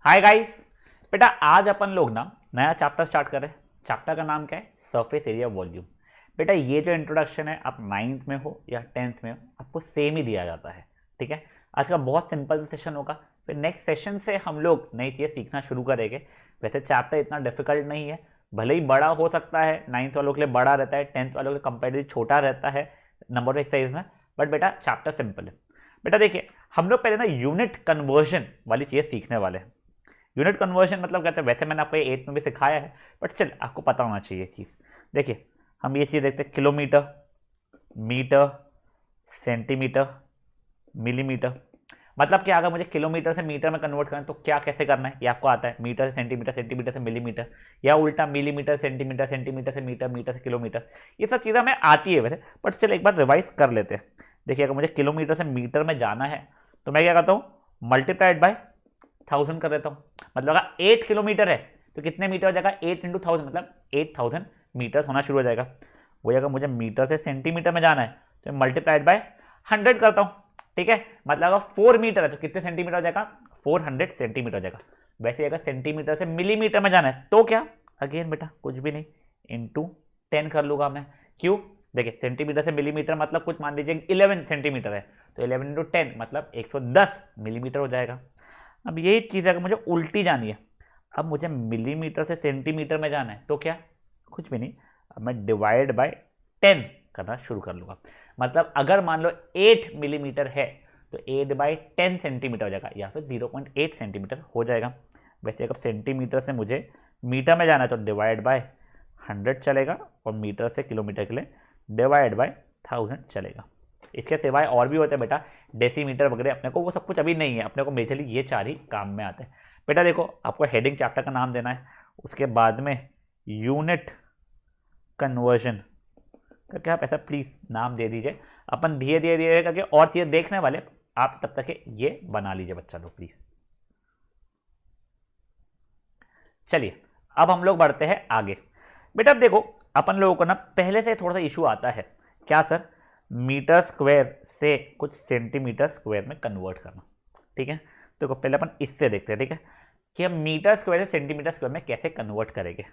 Hi guys. बेटा आज अपन लोग ना नया चैप्टर स्टार्ट कर रहे हैं। चैप्टर का नाम क्या है? Surface area volume. बेटा ये जो इंट्रोडक्शन है, आप 9th में हो या 10th में हो, आपको सेम ही दिया जाता है। ठीक है, आज का बहुत सिंपल सेशन होगा। फिर नेक्स्ट सेशन से हम लोग नई चीज़ सीखना शुरू करेंगे। वैसे चैप्टर इतना डिफिकल्ट नहीं है, भले ही बड़ा हो सकता है, 9th वालों के लिए बड़ा रहता है, 10th वालों के लिए कंपेरेटिवली छोटा रहता है नंबर ऑफ एक्सरसाइज में, बट बेटा चैप्टर सिंपल है। बेटा देखिए, हम लोग पहले ना यूनिट कन्वर्जन वाली चीज़ सीखने वाले हैं। यूनिट कन्वर्जन मतलब कहते हैं, वैसे मैंने आपको ये 8th में भी सिखाया है, बट चल आपको पता होना चाहिए चीज़। देखिए हम ये चीज़ देखते हैं, किलोमीटर, मीटर, सेंटीमीटर, मिलीमीटर। मतलब कि अगर मुझे किलोमीटर से मीटर में कन्वर्ट करना है तो क्या कैसे करना है, ये आपको आता है। मीटर से सेंटीमीटर, सेंटीमीटर से मिलीमीटर, या उल्टा मिलीमीटर सेंटीमीटर, सेंटीमीटर से मीटर, मीटर से किलोमीटर। ये सब चीज़ें हमें आती है वैसे, बट चल एक बार रिवाइज कर लेते हैं। देखिए अगर मुझे किलोमीटर से मीटर में जाना है तो मैं क्या करता हूँ, मल्टीप्लाइड बाय 1000 कर देता हूँ। मतलब अगर 8 किलोमीटर है तो कितने मीटर हो जाएगा, 8 इंटू 1000 मतलब 8000 मीटर होना शुरू हो जाएगा। वही अगर मुझे मीटर से सेंटीमीटर में जाना है तो मल्टीप्लाइड बाय 100 करता हूँ। ठीक है, मतलब अगर 4 मीटर है तो कितने सेंटीमीटर हो जाएगा, 400 सेंटीमीटर हो जाएगा। वैसे अगर सेंटीमीटर से मिलीमीटर में जाना है तो क्या, अगेन बेटा कुछ भी नहीं, इंटू 10 कर लूंगा मैं। क्यों? देखिए सेंटीमीटर से मिलीमीटर मतलब कुछ मान लीजिए 11 सेंटीमीटर है, तो 11 इंटू 10 मतलब 110 मिलीमीटर हो जाएगा। अब यही चीज़ अगर मुझे उल्टी जानी है, अब मुझे मिलीमीटर से सेंटीमीटर में जाना है तो क्या, कुछ भी नहीं, अब मैं डिवाइड बाय 10 करना शुरू कर लूँगा। मतलब अगर मान लो 8 मिलीमीटर है तो 8 बाई 10 सेंटीमीटर हो जाएगा, या फिर 0.8 सेंटीमीटर हो जाएगा। वैसे अगर सेंटीमीटर से मुझे मीटर में जाना है तो डिवाइड बाय 100 चलेगा, और मीटर से किलोमीटर के लिए डिवाइड बाय 1000 चलेगा। इसके सिवाय और भी होते हैं बेटा, डेसीमीटर वगैरह, अपने को वो सब कुछ अभी नहीं है, अपने को मेजरली ये 4 ही काम में आते हैं। बेटा देखो आपको हेडिंग चैप्टर का नाम देना है, उसके बाद में यूनिट कन्वर्जन करके आप ऐसा प्लीज नाम दे दीजिए। अपन धीरे धीरे धीरे करके और चीजें देखने वाले, आप तब तक ये बना लीजिए बच्चा लोग प्लीज। चलिए अब हम लोग बढ़ते हैं आगे। बेटा अब देखो अपन लोगों को ना पहले से थोड़ा सा इशू आता है, क्या सर, मीटर स्क्वायर से कुछ सेंटीमीटर स्क्वायर में कन्वर्ट करना। ठीक है, देखो पहले अपन इससे देखते हैं, ठीक है, कि हम मीटर स्क्वायर से सेंटीमीटर स्क्वायर में कैसे कन्वर्ट करेंगे।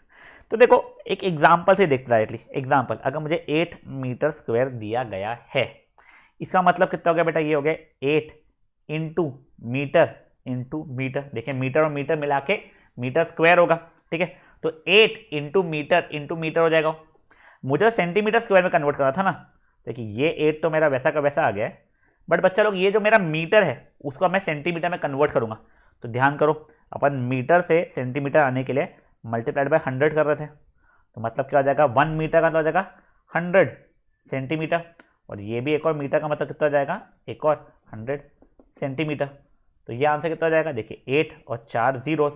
तो देखो एक एग्जांपल से देखते डायरेक्टली। एग्जांपल, अगर मुझे 8 मीटर स्क्वायर दिया गया है, इसका मतलब कितना हो गया बेटा, ये हो गया 8 इंटू मीटर इंटू मीटर। देखिए मीटर और मीटर मिला के मीटर स्क्वायर होगा। ठीक है, तो 8 इंटू मीटर हो जाएगा। मुझे सेंटीमीटर स्क्वायर में कन्वर्ट करना था ना। देखिए ये 8 तो मेरा वैसा का वैसा आ गया है, बट बच्चा लोग ये जो मेरा मीटर है उसको मैं सेंटीमीटर में कन्वर्ट करूंगा। तो ध्यान करो, अपन मीटर से सेंटीमीटर आने के लिए मल्टीप्लाइड बाय 100 कर रहे थे, तो मतलब क्या हो जाएगा, 1 मीटर का तो हो जाएगा 100 सेंटीमीटर, और ये भी एक और मीटर का मतलब कितना हो जाएगा, एक और 100 सेंटीमीटर। तो ये आंसर कितना हो जाएगा, देखिए 8 और 4 जीरो।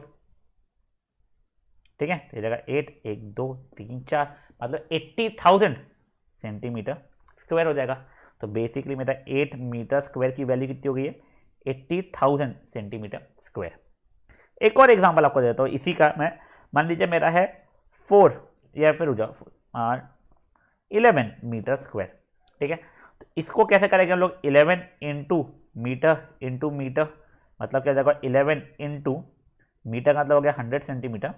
ठीक है, तो ये जाएगा 8, 1 2 3 4, मतलब 80,000 सेंटीमीटर स्क्वायर हो जाएगा। तो बेसिकली मेरा 8 मीटर स्क्वायर की वैल्यू कितनी हो गई है, 80,000 सेंटीमीटर स्क्वायर। एक और एग्जांपल आपको देता हूँ इसी का मैं। मान लीजिए मेरा है 4 या फिर हो जाओ 11 मीटर स्क्वायर। ठीक है, तो इसको कैसे करेंगे हम लोग, 11 इंटू मीटर, मतलब क्या जाएगा 11 इंटू मीटर का मतलब हो गया 100 सेंटीमीटर,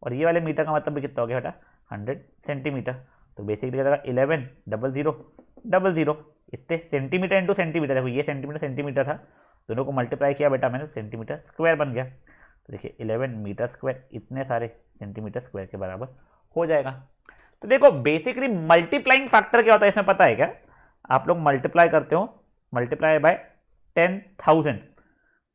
और ये वाले मीटर का मतलब भी कितना हो गया बेटा, 100 सेंटीमीटर। तो बेसिकली क्या जाएगा 11 डबल जीरो डबल जीरो, इतने सेंटीमीटर इंटू सेंटीमीटर। देखो ये सेंटीमीटर सेंटीमीटर था, दोनों को मल्टीप्लाई किया बेटा मैंने, सेंटीमीटर स्क्वायर बन गया। तो देखिए 11 मीटर स्क्वायर इतने सारे सेंटीमीटर स्क्वायर के बराबर हो जाएगा। तो देखो बेसिकली मल्टीप्लाइंग फैक्टर क्या होता है इसमें पता है क्या, आप लोग मल्टीप्लाई करते हो, मल्टीप्लाई बाय 10,000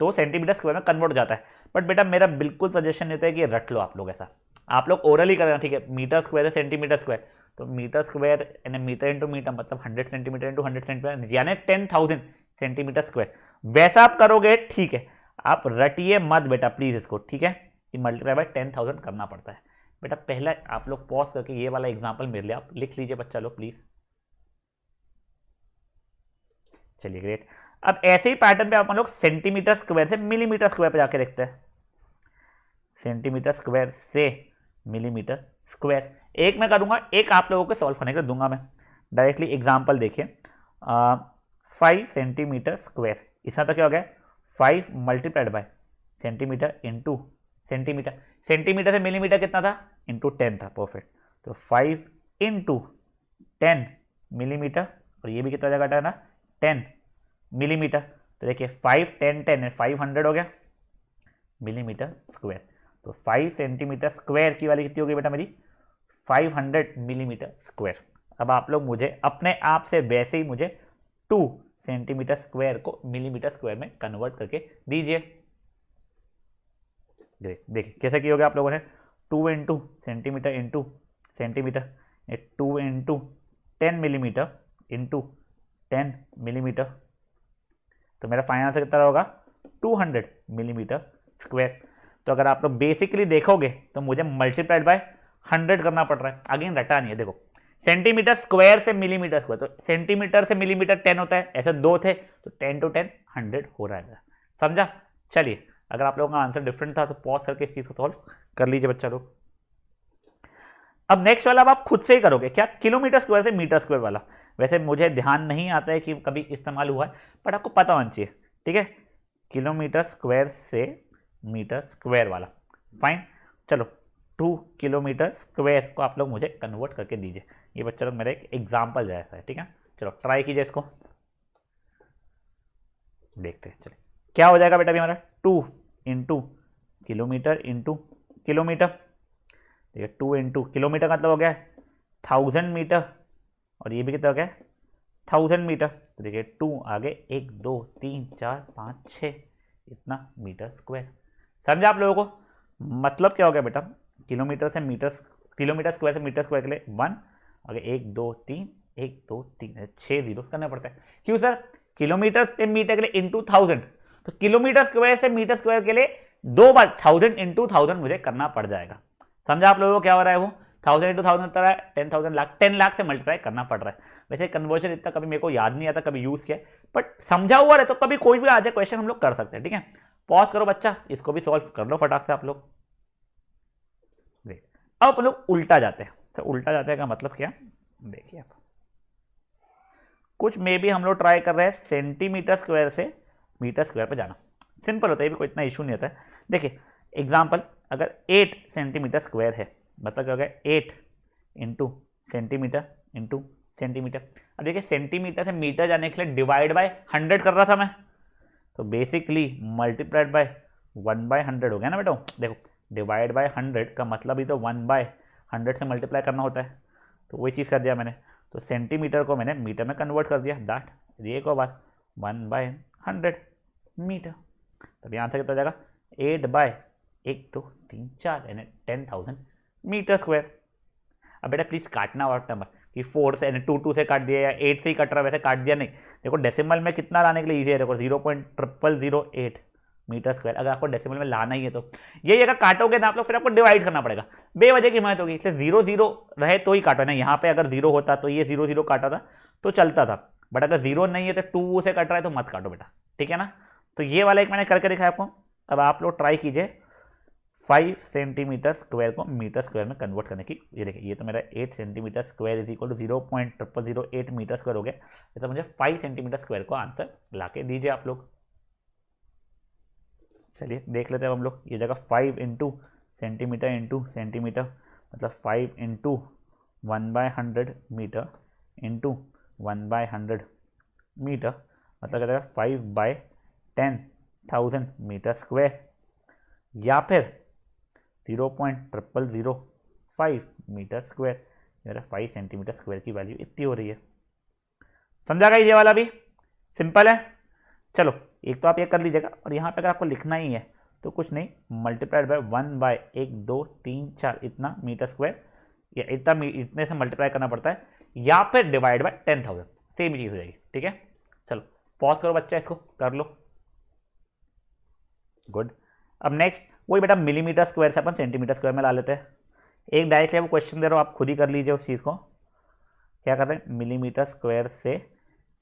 तो सेंटीमीटर स्क्वायर में कन्वर्ट हो जाता है। बट बेटा मेरा बिल्कुल सजेशन होता है कि रट लो आप लोग ऐसा, आप लोग ओरली करना। ठीक है, मीटर स्क्वायर है सेंटीमीटर स्क्वायर, तो मीटर स्क्वायर यानी मीटर इंटू मीटर मतलब 100 सेंटीमीटर इंटू 100 सेंटीमीटर यानी 10,000 सेंटीमीटर स्क्वायर। वैसा आप करोगे ठीक है, आप रटिए मत बेटा प्लीज इसको। ठीक है, कि मल्टीप्लाई बाय 10,000 करना पड़ता है। बेटा पहला आप लोग पॉज करके ये वाला एग्जाम्पल मेरे लिए आप लिख लीजिए बच्चा लोग प्लीज। चलिए ग्रेट। अब ऐसे ही पैटर्न पे अपन लोग सेंटीमीटर स्क्वायर से मिलीमीटर स्क्वायर पे जाके देखते हैं। सेंटीमीटर स्क्वायर से मिलीमीटर स्क्वायर एक मैं करूंगा, एक आप लोगों को सॉल्व करने के लिए दूंगा मैं डायरेक्टली। एग्जांपल देखिए, 5 सेंटीमीटर स्क्वायर, इसका तो क्या हो गया 5 multiplied by centimetre into centimetre, centimetre से मिलीमीटर कितना था, इंटू 10 था, परफेक्ट। तो 5 इंटू 10 मिलीमीटर, और ये भी कितना जगह था ना, 10 मिलीमीटर। तो देखिए 5 10 10 500 हो गया मिलीमीटर स्क्वायर। तो 5 सेंटीमीटर स्क्वायर की वाली कितनी होगी बेटा मेरी, 500 मिलीमीटर स्क्वायर। अब आप लोग मुझे अपने आप से वैसे ही मुझे 2 सेंटीमीटर स्क्वायर को मिलीमीटर स्क्वायर में कन्वर्ट करके दीजिए। देखिए कैसे किया आप लोगों ने, 2 into centimetre into centimetre, 2 into 10 millimetre into 10 millimetre, तो मेरा फाइनल आंसर कितना होगा, 200 मिलीमीटर स्क्वायर। तो अगर आप लोग बेसिकली देखोगे तो मुझे मल्टीप्लाइड बाय 100 करना पड़ रहा है, अगेन रटा नहीं है। देखो सेंटीमीटर स्क्वायर से मिलीमीटर स्क्वायर, तो सेंटीमीटर से मिलीमीटर 10 होता है, ऐसे 2 थे तो 10 to 10 100 हो रहा है, समझा। चलिए अगर आप लोगों का आंसर डिफरेंट था तो पॉज करके इस चीज को सॉल्व कर लीजिए बच्चा लोग। अब नेक्स्ट वाला अब आप खुद से ही करोगे, क्या, किलोमीटर स्क्वायर से मीटर स्क्वायर वाला। वैसे मुझे ध्यान नहीं आता है कि कभी इस्तेमाल हुआ है, बट आपको पता होना चाहिए, ठीक है। किलोमीटर स्क्वायर से मीटर स्क्वायर वाला, फाइन। चलो 2 किलोमीटर स्क्वायर को आप लोग मुझे कन्वर्ट करके दीजिए। ये बच्चा लोग मेरा एक एग्जाम्पल जैसा है, ठीक है। चलो ट्राई कीजिए इसको, देखते हैं। चलिए क्या हो जाएगा बेटा अभी हमारा, 2 इंटू किलोमीटर इंटू किलोमीटर, ठीक है। 2 इंटू किलोमीटर का मतलब हो गया 1000 मीटर, और ये भी कितना हो गया 1000 मीटर। तो देखिए 2 आगे 1 2 3 4 5 6 इतना मीटर स्क्वायर, समझा आप लोगों को। मतलब क्या हो गया बेटा, किलोमीटर से मीटर, किलोमीटर स्क्वायर से मीटर स्क्वायर के लिए 1, आगे 1 2 3 1 2 3 6 जीरो करना पड़ता है। क्यों सर, किलोमीटर से मीटर के लिए इंटू 1000, तो किलोमीटर स्क्वायर से मीटर स्क्वायर के लिए 2 बार 1000 इंटू 1000 मुझे करना पड़ जाएगा, समझा आप लोगों को क्या हो रहा है। वो 1000 इंटू 1000 होता है 10,000 लाख, 10 लाख से मल्टीप्लाई करना पड़ रहा है। वैसे कन्वर्जन इतना कभी मेरे को याद नहीं आता, कभी यूज किया, बट समझा हुआ है तो कभी कोई भी आ जाए क्वेश्चन हम लोग कर सकते हैं, ठीक है। पॉज करो बच्चा, इसको भी सॉल्व कर लो फटाक से आप लोग। अब अपन लोग उल्टा जाते हैं, तो उल्टा जाते हैं का मतलब क्या, देखिए आप कुछ मे भी हम लोग ट्राई कर रहे हैं सेंटीमीटर स्क्वायर से मीटर स्क्वायर पे जाना। सिंपल होता है, भी कोई इतना इशू नहीं होता है। देखिए एग्जाम्पल, अगर 8 सेंटीमीटर स्क्वायर है, मतलब क्या हो गया 8 इंटू सेंटीमीटर इंटू सेंटीमीटर। अब देखिए सेंटीमीटर से मीटर जाने के लिए डिवाइड बाय 100 कर रहा था मैं, तो बेसिकली मल्टीप्लाइड बाय 1/100 हो गया ना बेटा। देखो डिवाइड बाय 100 का मतलब ही तो 1/100 से मल्टीप्लाई करना होता है, तो वही चीज़ कर दिया मैंने। तो सेंटीमीटर को मैंने मीटर में कन्वर्ट कर दिया, दैट ये को बार 1/100 मीटर। तभी आंसर कितना हो जाएगा 8/1 2 3 4 यानी 10,000 मीटर स्क्वायर। अब बेटा प्लीज़ काटना और नंबर कि 4 से यानी 2 से काट दिया या 8 से ही कट रहा है, वैसे काट दिया नहीं। देखो डेसिमल में कितना लाने के लिए ईजी है, देखो 0.0008 मीटर स्क्वायर। अगर आपको डेसिमल में लाना ही है तो यही अगर काटोगे ना आप लोग, फिर आपको डिवाइड करना पड़ेगा, बेवजह की मेहनत होगी। इसलिए 0 0 रहे तो ही काटो ना। यहाँ पे अगर 0 होता तो ये 0 0 काटा था तो चलता था, बट अगर 0 नहीं है तो 2 से कट रहा है तो मत काटो बेटा, ठीक है ना। तो ये वाला एक मैंने करके दिखाया आपको। अब आप लोग ट्राई कीजिए 5 सेंटीमीटर स्क्वायर को मीटर स्क्वायर में कन्वर्ट करने की। ये देखिए ये तो मेरा 8 centimetre square is equal to 0.0008 metre square हो गया। तो मुझे 5 सेंटीमीटर स्क्वायर को आंसर ला के दीजिए आप लोग। चलिए देख लेते हैं हम लोग। ये जगह 5 इंटू सेंटीमीटर मतलब 5 इंटू 1/100 मीटर इंटू 1/100 मीटर, मतलब क्या जाएगा 5/10,000 मीटर स्क्वायर, या फिर 0.0005 मीटर स्क्वायर। मेरा 5 सेंटीमीटर स्क्वायर की वैल्यू इतनी हो रही है, समझा गया। ये वाला भी सिंपल है। चलो एक तो आप ये कर लीजिएगा, और यहाँ पे अगर आपको लिखना ही है तो कुछ नहीं, मल्टीप्लाइड बाय 1/1 2 3 4 इतना मीटर स्क्वायर, या इतने से मल्टीप्लाई करना पड़ता है, या फिर डिवाइड बाय 10,000, सेम चीज़ हो जाएगी, ठीक है। चलो पॉज करो बच्चा, इसको कर लो, गुड। अब नेक्स्ट वही बेटा मिलीमीटर स्क्वायर से अपन सेंटीमीटर स्क्वायर में ला लेते हैं। एक डायरेक्टली वो क्वेश्चन दे रहा हूँ, आप खुद ही कर लीजिए उस चीज़ को। क्या कर रहे हैं, मिलीमीटर स्क्वायर से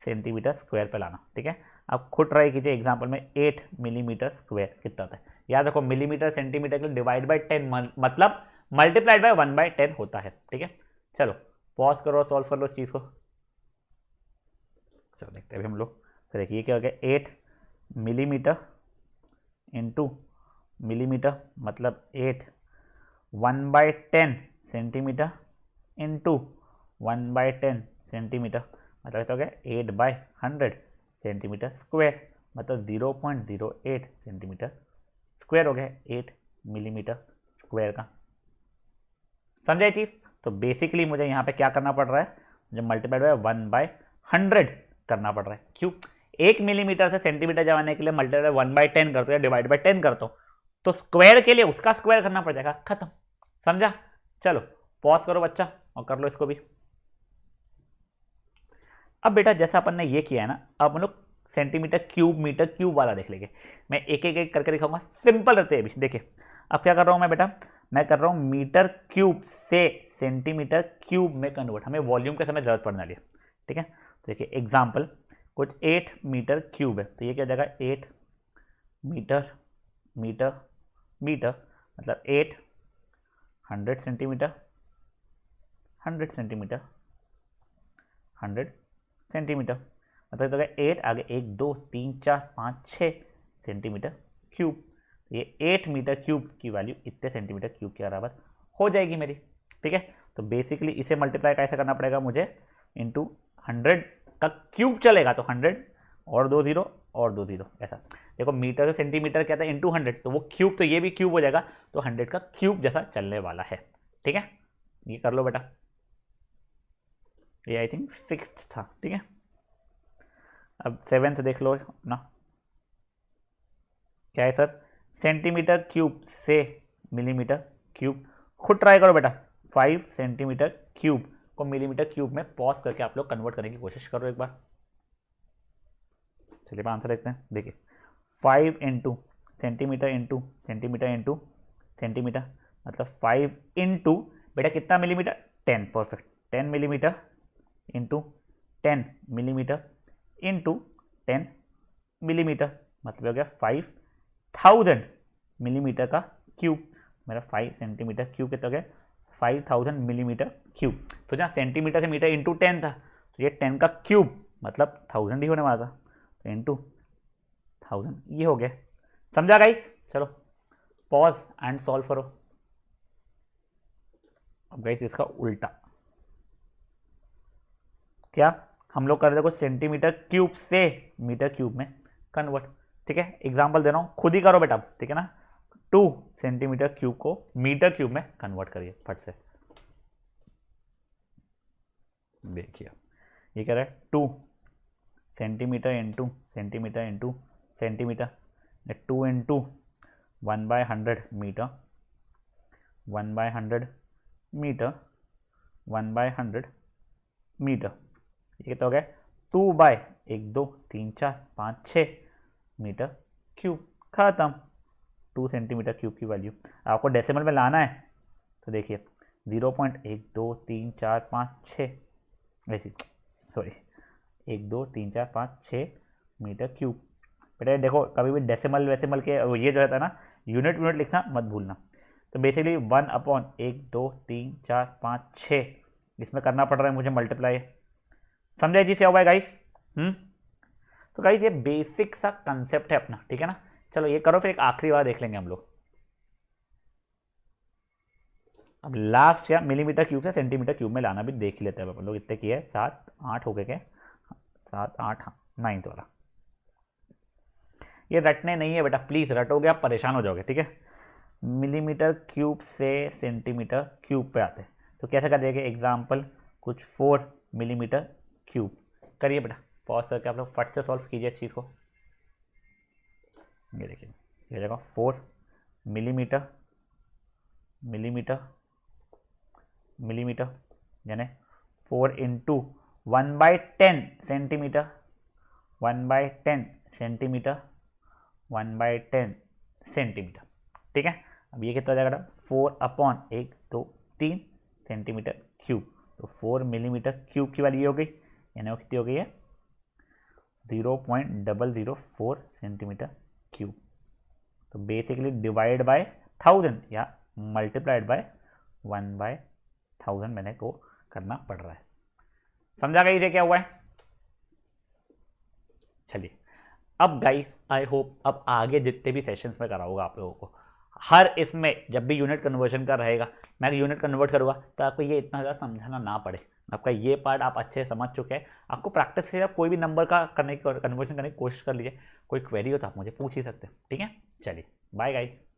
सेंटीमीटर स्क्वायर पे लाना, ठीक है। आप खुद ट्राई कीजिए। एग्जांपल में 8 मिलीमीटर स्क्वायर कितना होता है, याद रखो मिलीमीटर सेंटीमीटर के लिए डिवाइड बाय 10 मतलब मल्टीप्लाइड बाय 1/10 होता है, ठीक है। चलो पॉज करो, सॉल्व कर लो इस चीज़ को। चलो देखते हैं अभी हम लोग। तो देखिए क्या हो गया 8 मिलीमीटर इंटू मिलीमीटर मतलब 8 1/10 सेंटीमीटर इंटू 1/10 सेंटीमीटर मतलब तो क्या 8/100 सेंटीमीटर स्क्वायर मतलब 0.08 सेंटीमीटर स्क्वायर हो गया 8 मिलीमीटर स्क्वायर का। समझे चीज़? तो बेसिकली मुझे यहाँ पे क्या करना पड़ रहा है, मुझे मल्टीप्लाइड बाय 1/100 करना पड़ रहा है। क्यों? 1 मिलीमीटर से सेंटीमीटर जमाने के लिए मल्टीप्लाइड 1/10 करते हो या डिवाइड बाय 10 करते हो तो स्क्वायर के लिए उसका स्क्वायर करना पड़ जाएगा, खत्म। समझा? चलो पॉज करो बच्चा और कर लो इसको भी। अब बेटा जैसा अपन ने ये किया है ना, अब हम लोग सेंटीमीटर क्यूब मीटर क्यूब वाला देख लेंगे। मैं एक एक एक करके दिखाऊंगा, सिंपल रहते हैं। देखिए अब क्या कर रहा हूं मैं बेटा, मैं कर रहा हूं मीटर क्यूब से सेंटीमीटर क्यूब में कन्वर्ट। हमें वॉल्यूम के समय जरूरत पड़ने वाली है, ठीक है। तो देखिए एग्जाम्पल, कुछ 8 मीटर क्यूब है तो ये क्या जाएगा 8 मीटर मीटर मीटर मतलब 8 100 सेंटीमीटर 100 सेंटीमीटर 100 सेंटीमीटर मतलब तो 8 आगे 1 2 3 4 5 6 सेंटीमीटर क्यूब। ये 8 मीटर क्यूब की वैल्यू इतने सेंटीमीटर क्यूब के बराबर हो जाएगी मेरी, ठीक है। तो बेसिकली इसे मल्टीप्लाई कैसे करना पड़ेगा मुझे, इंटू 100 का क्यूब चलेगा तो 100 और 2 0 और 2 0 ऐसा। देखो मीटर से सेंटीमीटर क्या था इंटू 100, तो वो क्यूब तो ये भी क्यूब हो जाएगा, तो 100 का क्यूब जैसा चलने वाला है, ठीक है। ये कर लो बेटा, ये आई थिंक 6th था, ठीक है। अब 7 से देख लो ना, क्या है सर, सेंटीमीटर क्यूब से मिलीमीटर क्यूब। खुद ट्राई करो बेटा, 5 सेंटीमीटर क्यूब को मिलीमीटर क्यूब में पॉज करके आप लोग कन्वर्ट करने की कोशिश करो एक बार। चलिए आंसर देखते हैं। देखिए 5 into centimetre into centimetre into centimetre मतलब 5 इंटू बेटा कितना millimetre, 10, perfect. 10 millimetre into 10 millimetre into 10 millimetre मतलब हो गया 5000 मिलीमीटर का क्यूब। मेरा 5 सेंटीमीटर क्यूब कितना हो गया 5000 मिलीमीटर क्यूब। तो जहाँ सेंटीमीटर से मीटर इंटू 10 था तो ये 10 का क्यूब मतलब 1000 ही होने वाला था, तो इंटू 1000 ये हो गया। समझा गाइस? चलो पॉज एंड सॉल्व करो। अब गाइस इसका उल्टा, क्या हम लोग कर रहे थे कुछ सेंटीमीटर क्यूब से मीटर क्यूब में कन्वर्ट, ठीक है। एग्जांपल दे रहा हूँ, खुद ही करो बेटा, ठीक है ना। 2 सेंटीमीटर क्यूब को मीटर क्यूब में कन्वर्ट करिए फट से। देखिए ये कह रहा है 2 centimetre into centimetre into centimetre, 2 into 1/100 metre 1/100 metre 1/100 metre. ये तो हो गया 2/1 2 3 4 5 6 मीटर क्यूब, खत्म। 2 सेंटीमीटर क्यूब की वैल्यू आपको डेसिमल में लाना है तो देखिए 0.1 2 3 4 5 6 वैसी, सॉरी 1 2 3 4 5 6 मीटर क्यूब। बेटा देखो कभी भी डेसिमल वेसिमल के ये जो रहता है ना, यूनिट यूनिट लिखना मत भूलना। तो बेसिकली 1/1 2 3 4 5 6 इसमें करना पड़ रहा है मुझे मल्टीप्लाई। समझे जी से हुआ है गाइस? तो गाइस ये बेसिक सा कंसेप्ट है अपना, ठीक है ना। चलो ये करो, फिर एक आखिरी वाला देख लेंगे हम लोग। अब लास्ट या मिलीमीटर क्यूब से सेंटीमीटर क्यूब में लाना भी देख ही लेते हैं अपन लोग। इतने किए 7 8 हो गए क्या, 7 8 हाँ 9th वाला। ये रटने नहीं है बेटा, प्लीज रटोगे आप परेशान हो जाओगे, ठीक है। मिलीमीटर क्यूब से सेंटीमीटर क्यूब पे आते हैं तो कैसे कर देंगे, एग्जाम्पल कुछ 4 मिलीमीटर क्यूब करिए बेटा। पॉज करके आप लोग फट से सॉल्व कीजिए इस चीज़ को। ये देखिए ये जगह 4 मिलीमीटर मिलीमीटर मिलीमीटर यानी 4 इंटू 1/10 सेंटीमीटर 1/10 सेंटीमीटर 1/10 सेंटीमीटर, ठीक है। अब ये कितना हो जाएगा, 4/1 2 3 सेंटीमीटर क्यूब। तो 4 मिलीमीटर क्यूब की वैल्यू हो गई, यानी वो कितनी हो गई है 0.004 सेंटीमीटर क्यूब। तो बेसिकली डिवाइड बाय 1000 या मल्टीप्लाइड बाय 1/1000 मैंने को करना पड़ रहा है। समझा गई इसे क्या हुआ है? चलिए अब गाइस आई होप अब आगे जितने भी सेशंस में कराऊंगा आप लोगों को हर इसमें जब भी यूनिट कन्वर्जन का रहेगा, मैं यूनिट कन्वर्ट करूँगा तो आपको ये इतना ज़्यादा समझाना ना पड़े। आपका ये पार्ट आप अच्छे से समझ चुके हैं। आपको प्रैक्टिस से आप कोई भी नंबर का करने की कन्वर्जन करने की कोशिश कर लीजिए। कोई क्वेरी हो तो आप मुझे पूछ ही सकते हैं। ठीक है, चलिए बाय गाइस।